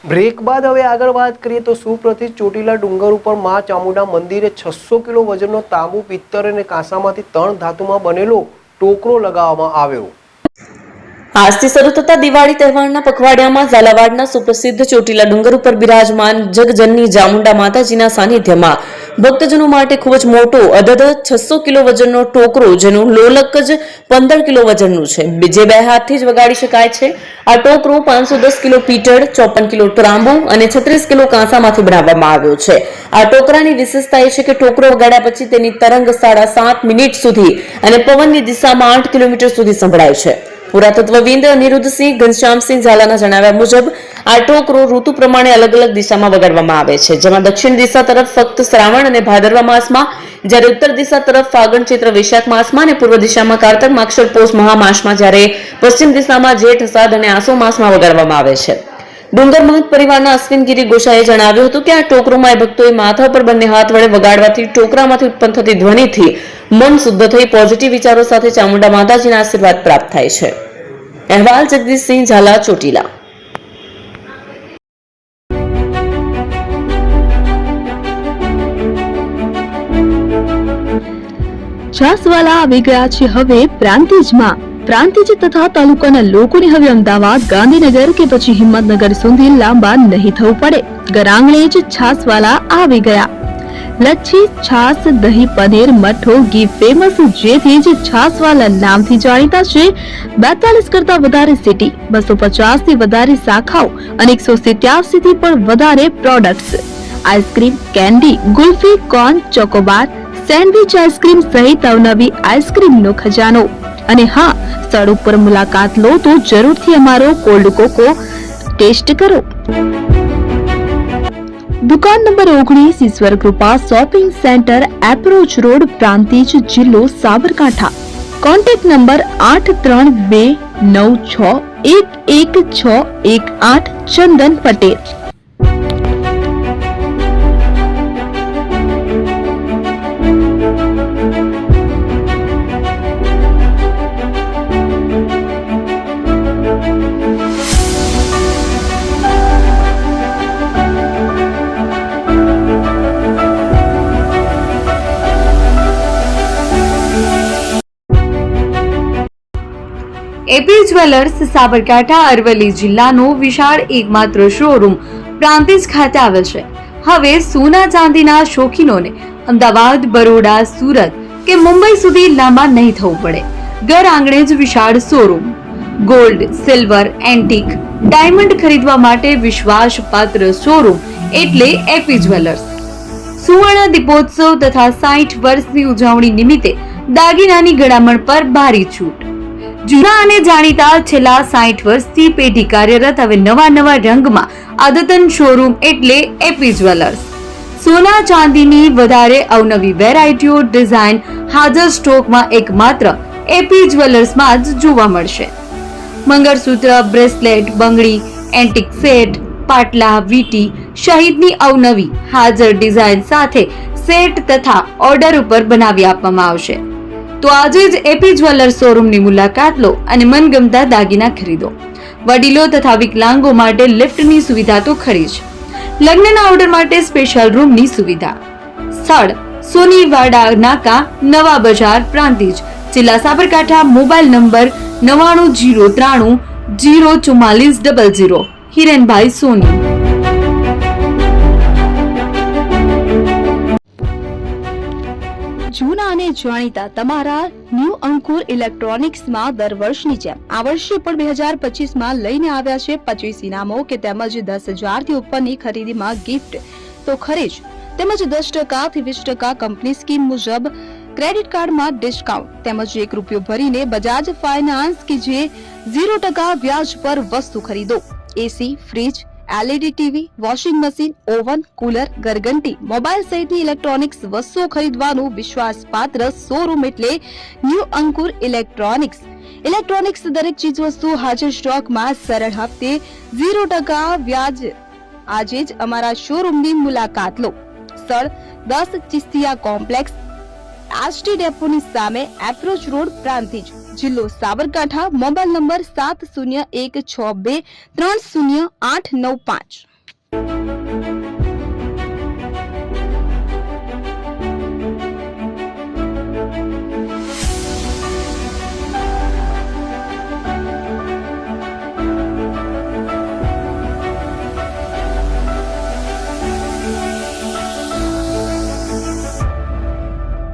Break બાદ હવે આગળ વાત કરીએ તો સુપ્રસિદ્ધ ચોટીલા ડુંગર ઉપર મા ચામુંડા મંદિરે 600 કિલો વજનનો તાંબુ, પિત્તળ અને કાંસામાંથી 3 ધાતુમાં બનેલો ટોકરો લગાવવામાં આવ્યો। આજથી શરૂ થતા દિવાળી તહેવારના પખવાડિયામાં ઝાલાવાડના સુપ્રસિદ્ધ ચોટીલા ડુંગર ઉપર બિરાજમાન જગજનની ચામુંડા માતાજીના સાનિધ્યમાં ભક્તજનો માટે ખૂબ જ મોટો અધધ 600 કિલો વજનનો ટોકરો, જેનું લોલક જ 15 કિલો વજનનું છે, જે 2 હાથથી જ વગાડી શકાય છે। આ ટોકરો 510 કિલો પિત્તળ, 54 કિલો ત્રાંબુ અને 36 કિલો કાંસામાંથી બનાવવામાં આવ્યો છે। આ ટોકરાની વિશેષતા એ છે કે ટોકરો વગાડ્યા પછી તેની તરંગ 7.5 મિનિટ સુધી અને પવનની દિશામાં 8 કિલોમીટર સુધી સંભળાય છે। પુરાતત્વવિદ અનિરુદ્ધસિંહ ઘનશ્યામસિંહ ઝાલાના જણાવ્યા મુજબ આ ટોકરો ઋતુ પ્રમાણે અલગ અલગ દિશામાં વગાડવામાં આવે છે, જેમાં દક્ષિણ દિશા તરફ ફક્ત શ્રાવણ અને ભાદરવા માસમાં, જ્યારે ઉત્તર દિશા તરફ ફાગણ ચૈત્ર વૈશાખ માસમાં અને પૂર્વ દિશામાં કાર્તક માક્ષર પોષ મહામાસમાં, જ્યારે પશ્ચિમ દિશામાં જેઠ અષાઢ અને આસો માસમાં વગાડવામાં આવે છે। ડુંગર મહંત પરિવારના અશ્વિનગીરી ગોસાએ જણાવ્યું હતું કે આ ટોકરોમાં ભક્તોએ માથા પર બંને હાથ વડે વગાડવાથી ટોકરામાંથી ઉત્પન્ન થતી ધ્વનિથી મન શુદ્ધ થઈ પોઝિટિવ વિચારો સાથે ચામુંડા માતાજીના આશીર્વાદ પ્રાપ્ત થાય છે। અહેવાલ જગદીશસિંહ ઝાલા, ચોટીલા। છાસવાલા આવી ગયા છે હવે પ્રાંતિજમાં। પ્રાંતિજ તથા તાલુકાના લોકોને હવે અમદાવાદ, ગાંધીનગર કે પછી હિંમતનગર સુધી લાંબા નહીં થવું પડે। ઘરાંગણે જ છાસવાલા આવી ગયા। લચ્છી, છાસ, દહીં, પનીર, મઠ્ઠો, ઘી ફેમસ, જેથી જ છાસવાલા નામથી જાણીતા છે। 42 કરતા વધારે સિટી, 250 થી વધારે શાખાઓ અને 187 થી પણ વધારે products. Ice cream, candy, kulfi, corn, Chocobar, sandwich ice cream સહિત અવનવી આઈસ્ક્રીમનો ખજાનો। અને હા, સ્થળ ઉપર મુલાકાત લો તો જરૂરથી અમારો કોલ્ડ કોકો ટેસ્ટ કરો। દુકાન number 19, Ishwar Krupa shopping centre, approach road, Prantij, જિલ્લો Sabarkantha. Contact number 8329611618, Chandan Patel. AP jewellers Sabarkantha Aravalli જિલ્લાનો વિશાળ એકમાત્ર શોરૂમ પ્રાંતિજ ખાતે આવેલ છે। હવે સોના ચાંદીના શોખીનોને અમદાવાદ, બરોડા, સુરત કે મુંબઈ સુધી લાંબા નહીં થવું પડે। ઘર આંગણે જ વિશાળ showroom. Gold, silver, antique, diamond ખરીદવા માટે વિશ્વાસપાત્ર શોરૂમ એટલે એપી જ્વેલર્સ। સુવર્ણ દીપોત્સવ તથા 60 વર્ષની ઉજવણી નિમિત્તે દાગીનાની ગળામણ પર ભારી છૂટ। જૂના અને જાણીતા છેલ્લા 60 વર્ષથી પેઢી કાર્યરત હવે નવા રંગમાં અદ્યતન શોરૂમ એટલે એપી જ્વેલર્સ। સોના ચાંદીની વધારે અવનવી વેરાયટીઓ, ડિઝાઇન હાજર સ્ટોકમાં એકમાત્ર એપી જ્વેલર્સમાં જ જોવા મળશે। મંગળસૂત્ર, બ્રેસલેટ, બંગડી, એન્ટિક સેટ, પાટલા, વીટી સહિતની અવનવી હાજર ડિઝાઇન સાથે સેટ તથા ઓર્ડર ઉપર બનાવી આપવામાં આવશે। તો આજે જ એપી જ્વેલર્સ શોરૂમની મુલાકાત લો અને મનગમતા દાગીના ખરીદો। વડીલો તથા વિકલાંગો માટે લિફ્ટની સુવિધા તો ખરી જ, લગ્નના ઓર્ડર માટે સ્પેશિયલ રૂમની સુવિધા। સ્થળ સોનીવાડા નાકા, નવા બજાર, પ્રાંતિજ, જિલ્લા સાબરકાંઠા। Mobile number 9903004400। હિરેનભાઈ સોની। જૂના અને જાણીતા તમારા ન્યૂ અંકુર ઇલેક્ટ્રોનિક્સમાં દર વર્ષની જેમ આ વર્ષે પણ 2025માં લઈને આવ્યા છે 25 ઇનામો કે તેમજ 10,000 થી ઉપરની ખરીદીમાં ગિફ્ટ તો ખરી જ, તેમજ 10% થી 20% કંપની સ્કીમ મુજબ ક્રેડિટ કાર્ડમાં ડિસ્કાઉન્ટ, તેમજ 1 રૂપિયો ભરીને બજાજ ફાઇનાન્સ કે જે 0% વ્યાજ પર વસ્તુ ખરીદો। AC, fridge, LED TV, washing machine, oven, cooler, ગરગંટી, મોબાઈલ સહિતની ઇલેક્ટ્રોનિક્સ વસ્તુઓ ખરીદવાનું વિશ્વાસપાત્ર શોરૂમ એટલે ન્યૂ અંકુર ઇલેક્ટ્રોનિક્સ। ઇલેક્ટ્રોનિક્સ દરેક ચીજ વસ્તુ હાજર સ્ટોકમાં, સરળ હપ્તે, 0% વ્યાજ। આજે જ અમારા શોરૂમની મુલાકાત લો। સ્થળ 10 ચિસ્તિયા કોમ્પ્લેક્સ, એસટી ડેપોની સામે એપ્રોચ રોડ, પ્રાંતિજ, જિલ્લો સાબરકાંઠા. Mobile number 7016230895.